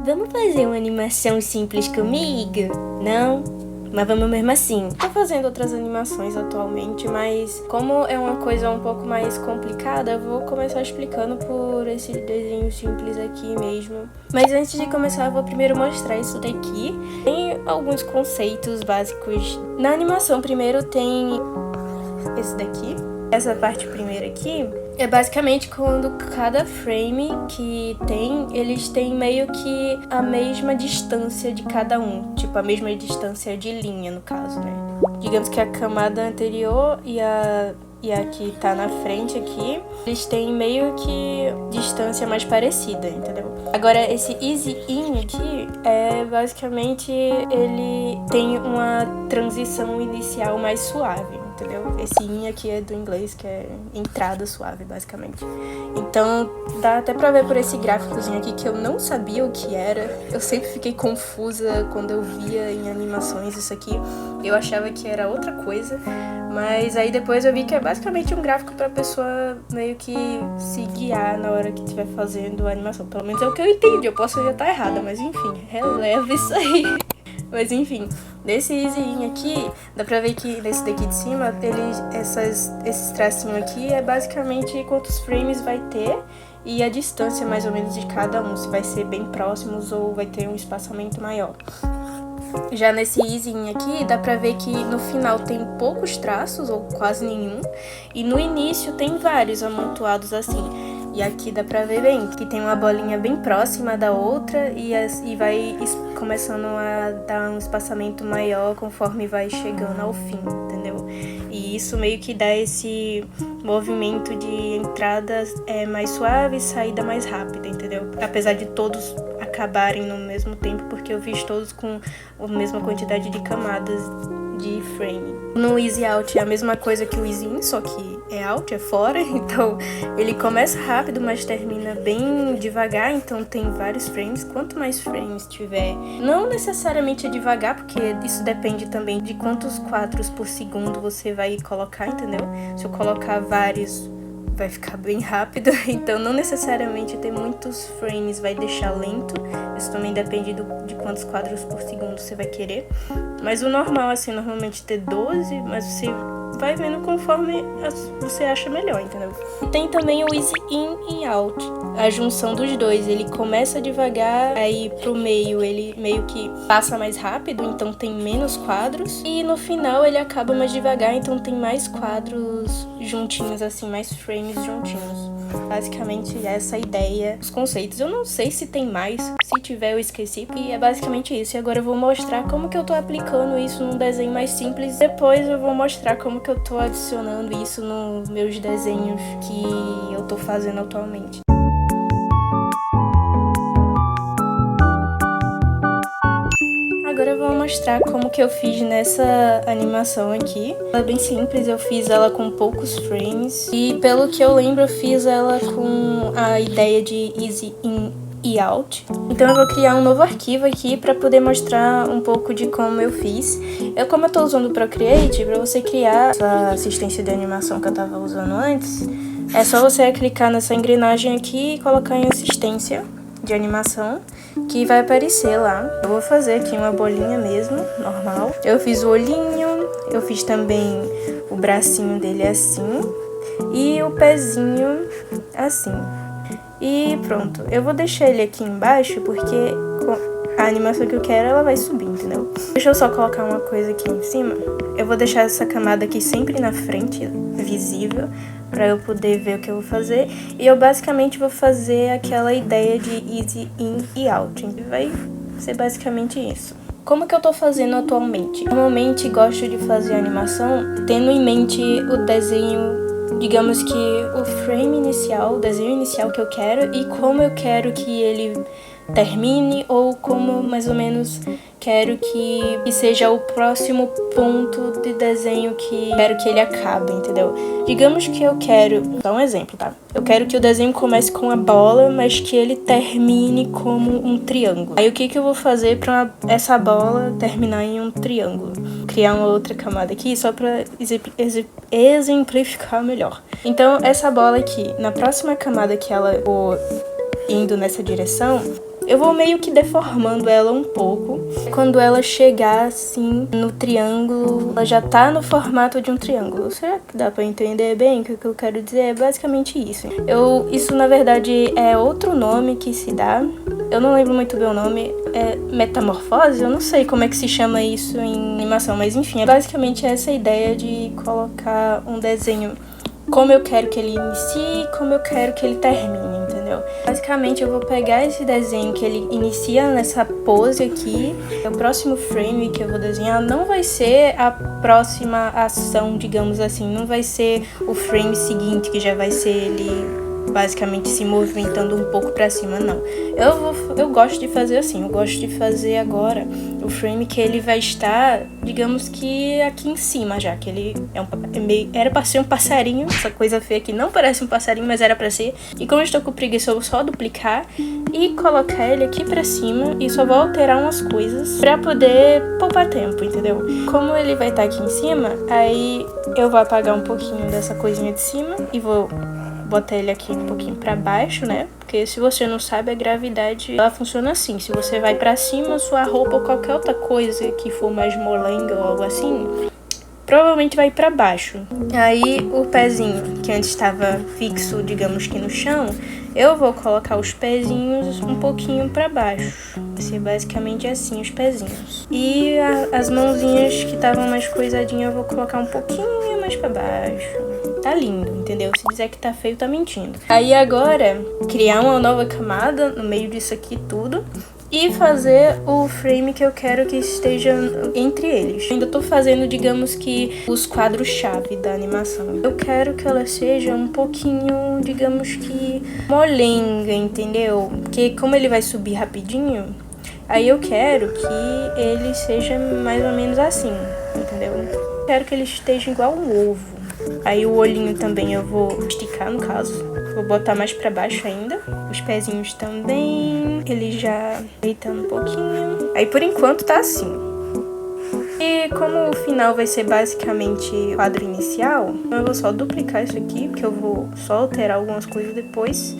Vamos fazer uma animação simples comigo? Não? Mas vamos mesmo assim. Tô fazendo outras animações atualmente, mas como é uma coisa um pouco mais complicada, eu vou começar explicando por esse desenho simples aqui mesmo. Mas antes de começar, eu vou primeiro mostrar isso daqui. Tem alguns conceitos básicos. Na animação, primeiro tem esse daqui. Essa parte primeira aqui é basicamente quando cada frame que tem, eles têm meio que a mesma distância de cada um. Tipo, a mesma distância de linha, no caso, né? Digamos que a camada anterior e a que tá na frente aqui, eles têm meio que distância mais parecida, entendeu? Agora, esse easy in aqui é basicamente, ele tem uma transição inicial mais suave, entendeu? Esse in aqui é do inglês, que é entrada suave, basicamente. Então, dá até pra ver por esse gráficozinho aqui que eu não sabia o que era. Eu sempre fiquei confusa quando eu via em animações isso aqui. Eu achava que era outra coisa, mas aí depois eu vi que é basicamente um gráfico pra pessoa meio que se guiar na hora que estiver fazendo a animação. Pelo menos é o que eu entendi, eu posso já estar errada, mas enfim, releva isso aí. Mas enfim, nesse easy aqui, dá pra ver que nesse daqui de cima, esses tracinhos aqui é basicamente quantos frames vai ter e a distância mais ou menos de cada um, se vai ser bem próximos ou vai ter um espaçamento maior. Já nesse easy aqui, dá pra ver que no final tem poucos traços, ou quase nenhum, e no início tem vários amontoados assim. E aqui dá pra ver bem que tem uma bolinha bem próxima da outra e vai começando a dar um espaçamento maior conforme vai chegando ao fim, entendeu? E isso meio que dá esse movimento de entrada mais suave e saída mais rápida, entendeu? Apesar de todos acabarem no mesmo tempo, porque eu fiz todos com a mesma quantidade de camadas de frame. No easy out é a mesma coisa que o easy in, só que é out, é fora, então ele começa rápido, mas termina bem devagar, então tem vários frames. Quanto mais frames tiver, não necessariamente é devagar, porque isso depende também de quantos quadros por segundo você vai colocar, entendeu? Se eu colocar vários, vai ficar bem rápido, então não necessariamente ter muitos frames vai deixar lento, isso também depende de quantos quadros por segundo você vai querer, mas o normal, assim, normalmente ter 12, mas você vai vendo conforme você acha melhor, entendeu? E tem também o easy in e out, a junção dos dois, ele começa devagar, aí pro meio ele meio que passa mais rápido, então tem menos quadros, e no final ele acaba mais devagar, então tem mais quadros juntinhos, assim, mais frames juntinhos. Basicamente essa a ideia, os conceitos. Eu não sei se tem mais, se tiver eu esqueci, e é basicamente isso. E agora eu vou mostrar como que eu tô aplicando isso num desenho mais simples. Depois eu vou mostrar como que eu tô adicionando isso nos meus desenhos que eu tô fazendo atualmente. Agora eu vou mostrar como que eu fiz nessa animação aqui. Ela é bem simples, eu fiz ela com poucos frames. E pelo que eu lembro, eu fiz ela com a ideia de easy in e out. Então eu vou criar um novo arquivo aqui para poder mostrar um pouco de como eu fiz. Como eu tô usando o Procreate, para você criar essa assistência de animação que eu tava usando antes, é só você clicar nessa engrenagem aqui e colocar em assistência de animação, que vai aparecer lá. Eu vou fazer aqui uma bolinha mesmo, normal. Eu fiz o olhinho, eu fiz também o bracinho dele assim e o pezinho assim. E pronto, eu vou deixar ele aqui embaixo porque a animação que eu quero, ela vai subir, entendeu? Deixa eu só colocar uma coisa aqui em cima. Eu vou deixar essa camada aqui sempre na frente, visível, para eu poder ver o que eu vou fazer. E eu basicamente vou fazer aquela ideia de easy in e out. Vai ser basicamente isso. Como que eu tô fazendo atualmente? Normalmente gosto de fazer animação tendo em mente o desenho, digamos que o frame inicial, o desenho inicial que eu quero e como eu quero que ele termine, ou como mais ou menos quero que seja o próximo ponto de desenho que quero que ele acabe, entendeu? Digamos que eu quero, vou dar um exemplo, tá? Eu quero que o desenho comece com a bola, mas que ele termine como um triângulo. Aí o que eu vou fazer para essa bola terminar em um triângulo? Criar uma outra camada aqui só para exemplificar melhor. Então essa bola aqui, na próxima camada que ela for indo nessa direção, Eu vou meio que deformando ela um pouco. Quando ela chegar assim no triângulo, ela já tá no formato de um triângulo. Será que dá pra entender bem o que eu quero dizer? É basicamente isso. Isso na verdade é outro nome que se dá. Eu não lembro muito bem o nome. É metamorfose? Eu não sei como é que se chama isso em animação, mas enfim, é basicamente essa ideia de colocar um desenho como eu quero que ele inicie, como eu quero que ele termine, entendeu? Basicamente eu vou pegar esse desenho que ele inicia nessa pose aqui. O próximo frame que eu vou desenhar não vai ser a próxima ação, digamos assim. Não vai ser o frame seguinte, que já vai ser ele basicamente se movimentando um pouco pra cima, não. Eu gosto de fazer assim, eu gosto de fazer agora o frame que ele vai estar, digamos que aqui em cima já, que ele era pra ser um passarinho, essa coisa feia aqui não parece um passarinho, mas era pra ser. E como eu estou com preguiça, eu vou só duplicar e colocar ele aqui pra cima e só vou alterar umas coisas pra poder poupar tempo, entendeu? Como ele vai estar aqui em cima, aí eu vou apagar um pouquinho dessa coisinha de cima e vou botar ele aqui um pouquinho pra baixo, né? Porque se você não sabe, a gravidade, ela funciona assim. Se você vai pra cima, sua roupa ou qualquer outra coisa que for mais molenga ou algo assim, provavelmente vai pra baixo. Aí o pezinho, que antes estava fixo, digamos que no chão, eu vou colocar os pezinhos um pouquinho pra baixo. Vai ser basicamente assim, os pezinhos. E as mãozinhas que estavam mais coisadinhas, eu vou colocar um pouquinho mais pra baixo. Tá lindo, entendeu? Se dizer que tá feio, tá mentindo. Aí agora, criar uma nova camada no meio disso aqui tudo e fazer o frame que eu quero que esteja entre eles. Eu ainda tô fazendo, digamos que, os quadros-chave da animação. Eu quero que ela seja um pouquinho, digamos que, molenga, entendeu? Porque como ele vai subir rapidinho, aí eu quero que ele seja mais ou menos assim, entendeu? Eu quero que ele esteja igual um ovo. Aí o olhinho também eu vou esticar, no caso. Vou botar mais pra baixo ainda. Os pezinhos também. Ele já deitando um pouquinho. Aí por enquanto tá assim. E como o final vai ser basicamente o quadro inicial, eu vou só duplicar isso aqui, porque eu vou só alterar algumas coisas depois.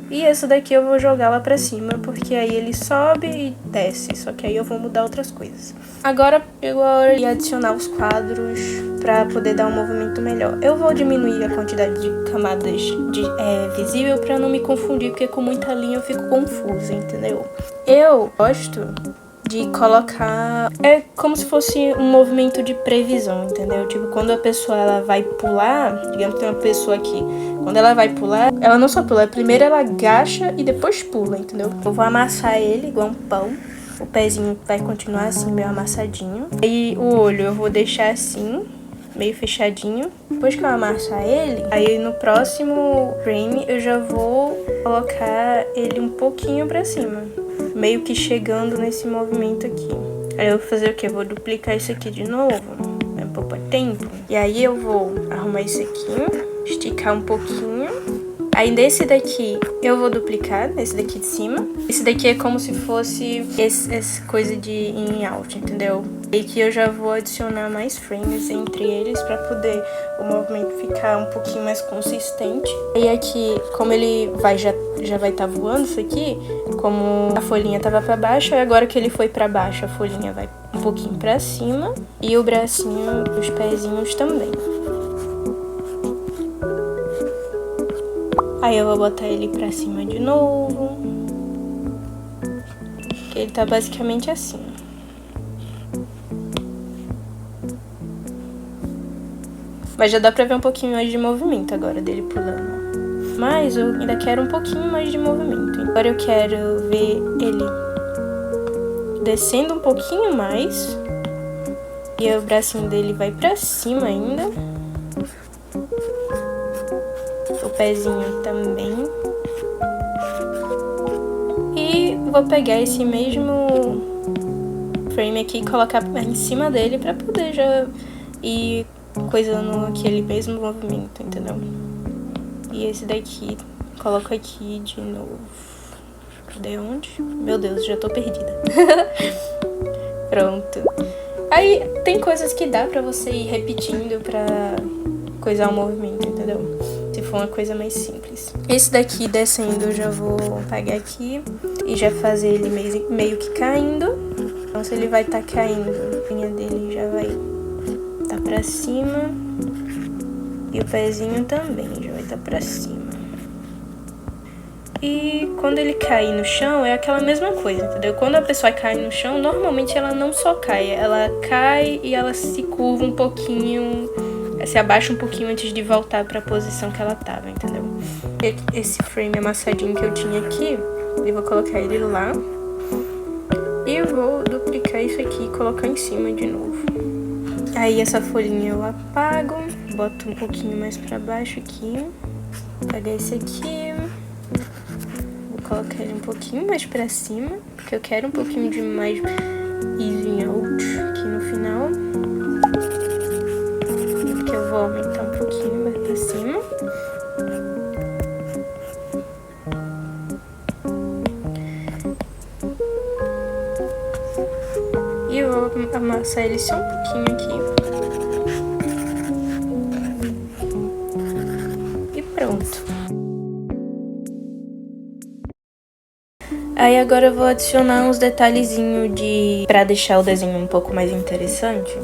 E essa daqui eu vou jogar lá pra cima, porque aí ele sobe e desce, só que aí eu vou mudar outras coisas. Agora chegou a hora de adicionar os quadros pra poder dar um movimento melhor. Eu vou diminuir a quantidade de camadas visível pra não me confundir, porque com muita linha eu fico confusa, entendeu? Eu gosto de colocar... É como se fosse um movimento de previsão, entendeu? Tipo, quando a pessoa ela vai pular, digamos que tem uma pessoa aqui, quando ela vai pular, ela não só pula, primeiro ela agacha e depois pula, entendeu? Eu vou amassar ele igual um pão. O pezinho vai continuar assim, meio amassadinho. Aí o olho eu vou deixar assim, meio fechadinho. Depois que eu amassar ele, aí no próximo frame eu já vou colocar ele um pouquinho pra cima, meio que chegando nesse movimento aqui. Aí eu vou fazer o quê? Eu vou duplicar isso aqui de novo, vai poupar tempo. E aí eu vou arrumar isso aqui, esticar um pouquinho. Aí nesse daqui eu vou duplicar, nesse daqui de cima. Esse daqui é como se fosse essa coisa de in e out, entendeu? E aqui eu já vou adicionar mais frames entre eles pra poder o movimento ficar um pouquinho mais consistente. E aqui, como ele já vai estar voando isso aqui, como a folhinha tava pra baixo, agora que ele foi pra baixo, a folhinha vai um pouquinho pra cima. E o bracinho, os pezinhos também. Aí eu vou botar ele pra cima de novo. Que ele tá basicamente assim. Mas já dá pra ver um pouquinho mais de movimento agora dele pulando. Mas eu ainda quero um pouquinho mais de movimento. Agora eu quero ver ele descendo um pouquinho mais. E o bracinho dele vai pra cima ainda. O pezinho também. E vou pegar esse mesmo frame aqui e colocar em cima dele pra poder já ir coisando aquele mesmo movimento, entendeu? E esse daqui, coloco aqui de novo. Cadê onde? Meu Deus, já tô perdida. Pronto. Aí tem coisas que dá pra você ir repetindo pra coisar o movimento, entendeu? Se for uma coisa mais simples. Esse daqui descendo eu já vou pegar aqui e já fazer ele meio que caindo. Então se ele vai estar caindo, a linha dele já vai estar pra cima e o pezinho também já vai estar pra cima. E quando ele cair no chão, é aquela mesma coisa, entendeu? Quando a pessoa cai no chão, normalmente ela não só cai, ela cai e ela se curva um pouquinho, se abaixa um pouquinho antes de voltar para a posição que ela tava, entendeu? Esse frame amassadinho que eu tinha aqui, eu vou colocar ele lá e eu vou duplicar isso aqui e colocar em cima de novo. Aí essa folhinha eu apago, boto um pouquinho mais para baixo aqui, pegar esse aqui, vou colocar ele um pouquinho mais para cima, porque eu quero um pouquinho de mais easing out aqui no final. Eu vou aumentar um pouquinho mais pra cima. E eu vou amassar ele só um pouquinho aqui. E pronto. Aí agora eu vou adicionar uns detalhezinhos pra deixar o desenho um pouco mais interessante.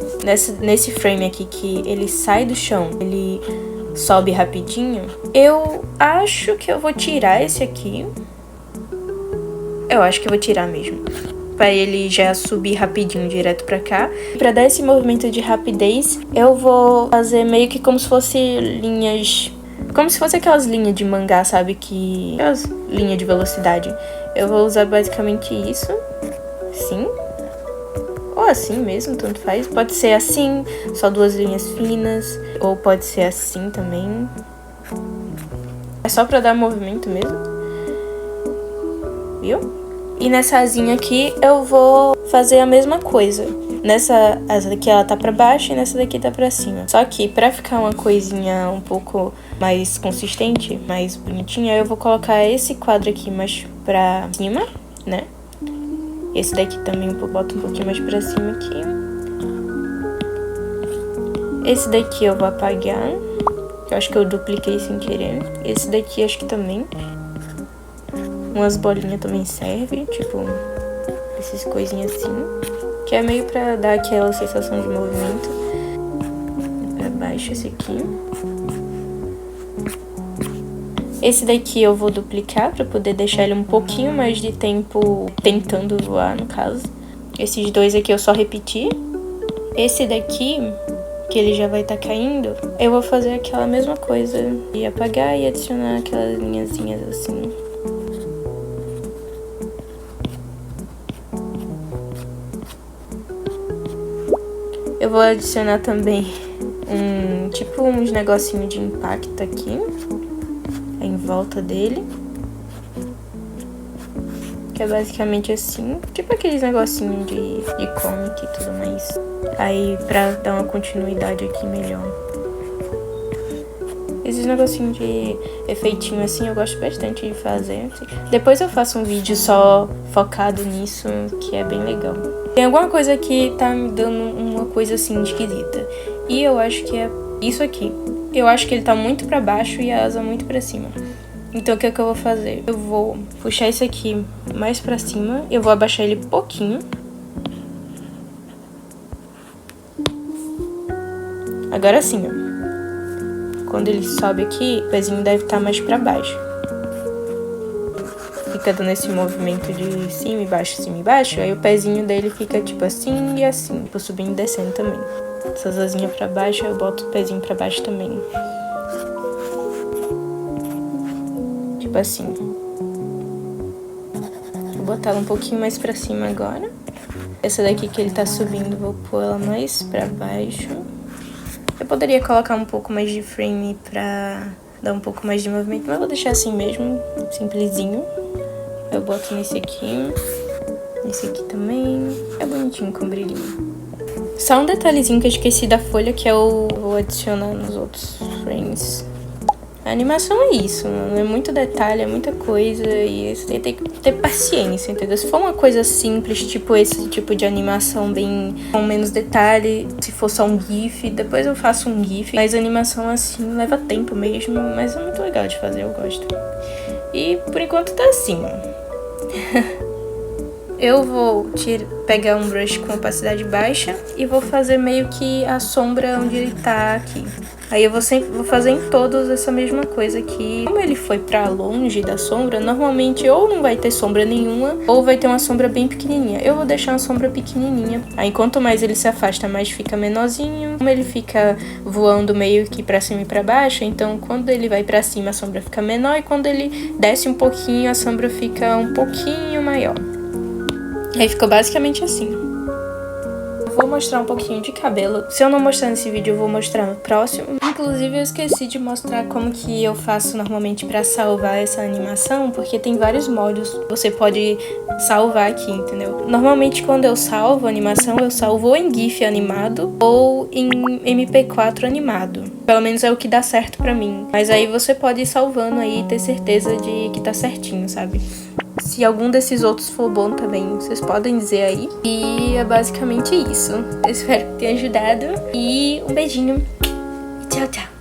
Nesse frame aqui que ele sai do chão, ele sobe rapidinho, eu acho que eu vou tirar esse aqui. Eu acho que eu vou tirar mesmo, pra ele já subir rapidinho direto pra cá. Pra dar esse movimento de rapidez, eu vou fazer meio que como se fosse linhas... Como se fosse aquelas linhas de mangá, sabe? Aquelas linhas de velocidade. Eu vou usar basicamente isso. Assim. Ou assim mesmo, tanto faz. Pode ser assim, só duas linhas finas. Ou pode ser assim também. É só pra dar movimento mesmo. Viu? E nessa asinha aqui eu vou fazer a mesma coisa. Essa daqui ela tá pra baixo e nessa daqui tá pra cima. Só que pra ficar uma coisinha um pouco mais consistente, mais bonitinha, eu vou colocar esse quadro aqui mais pra cima, né? Esse daqui também eu boto um pouquinho mais pra cima aqui. Esse daqui eu vou apagar. Eu acho que eu dupliquei sem querer. Esse daqui acho que também. Umas bolinhas também servem, tipo, essas coisinhas assim. Que é meio pra dar aquela sensação de movimento. Pra baixo esse aqui. Esse daqui eu vou duplicar pra poder deixar ele um pouquinho mais de tempo tentando voar, no caso. Esses dois aqui eu só repeti. Esse daqui, que ele já vai estar caindo, eu vou fazer aquela mesma coisa. E apagar e adicionar aquelas linhazinhas assim. Eu vou adicionar também uns negocinhos de impacto aqui, em volta dele. Que é basicamente assim, tipo aqueles negocinhos de comic e tudo mais. Aí pra dar uma continuidade aqui melhor. Esses negocinhos de efeitinho assim eu gosto bastante de fazer. Depois eu faço um vídeo só focado nisso, que é bem legal. Tem alguma coisa que tá me dando uma coisa assim esquisita. E eu acho que é isso aqui. Eu acho que ele tá muito pra baixo e a asa muito pra cima. Então o que é que eu vou fazer? Eu vou puxar esse aqui mais pra cima. Eu vou abaixar ele um pouquinho. Agora sim, ó. Quando ele sobe aqui, o pezinho deve estar mais pra baixo. Fica dando esse movimento de cima e baixo. Aí o pezinho dele fica tipo assim e assim. Tipo subindo e descendo também. Essas asinhas pra baixo, eu boto o pezinho pra baixo também. Tipo assim. Vou botar ela um pouquinho mais pra cima agora. Essa daqui que ele tá subindo, vou pôr ela mais pra baixo. Eu poderia colocar um pouco mais de frame pra dar um pouco mais de movimento, mas vou deixar assim mesmo, simplesinho. Eu boto nesse aqui também. É bonitinho com brilhinho. Só um detalhezinho que eu esqueci da folha que eu vou adicionar nos outros frames. A animação é isso, mano. É muito detalhe, é muita coisa e você tem que ter paciência, entendeu? Se for uma coisa simples, tipo esse tipo de animação bem com menos detalhe, se for só um GIF, depois eu faço um GIF. Mas animação assim leva tempo mesmo, mas é muito legal de fazer, eu gosto. E por enquanto tá assim, ó. Eu vou pegar um brush com opacidade baixa e vou fazer meio que a sombra onde ele tá aqui. Aí eu vou fazer em todos essa mesma coisa aqui. Como ele foi pra longe da sombra, normalmente ou não vai ter sombra nenhuma, ou vai ter uma sombra bem pequenininha. Eu vou deixar uma sombra pequenininha. Aí quanto mais ele se afasta, mais fica menorzinho. Como ele fica voando meio que pra cima e pra baixo, então quando ele vai pra cima a sombra fica menor, e quando ele desce um pouquinho a sombra fica um pouquinho maior. Aí ficou basicamente assim. Eu vou mostrar um pouquinho de cabelo. Se eu não mostrar nesse vídeo, eu vou mostrar no próximo. Inclusive, eu esqueci de mostrar como que eu faço normalmente pra salvar essa animação, porque tem vários modos que você pode salvar aqui, entendeu? Normalmente, quando eu salvo a animação, eu salvo ou em GIF animado ou em MP4 animado. Pelo menos é o que dá certo pra mim. Mas aí você pode ir salvando aí e ter certeza de que tá certinho, sabe? Se algum desses outros for bom também, vocês podem dizer aí. E é basicamente isso. Eu espero que tenha ajudado. E um beijinho. Tchau, tchau.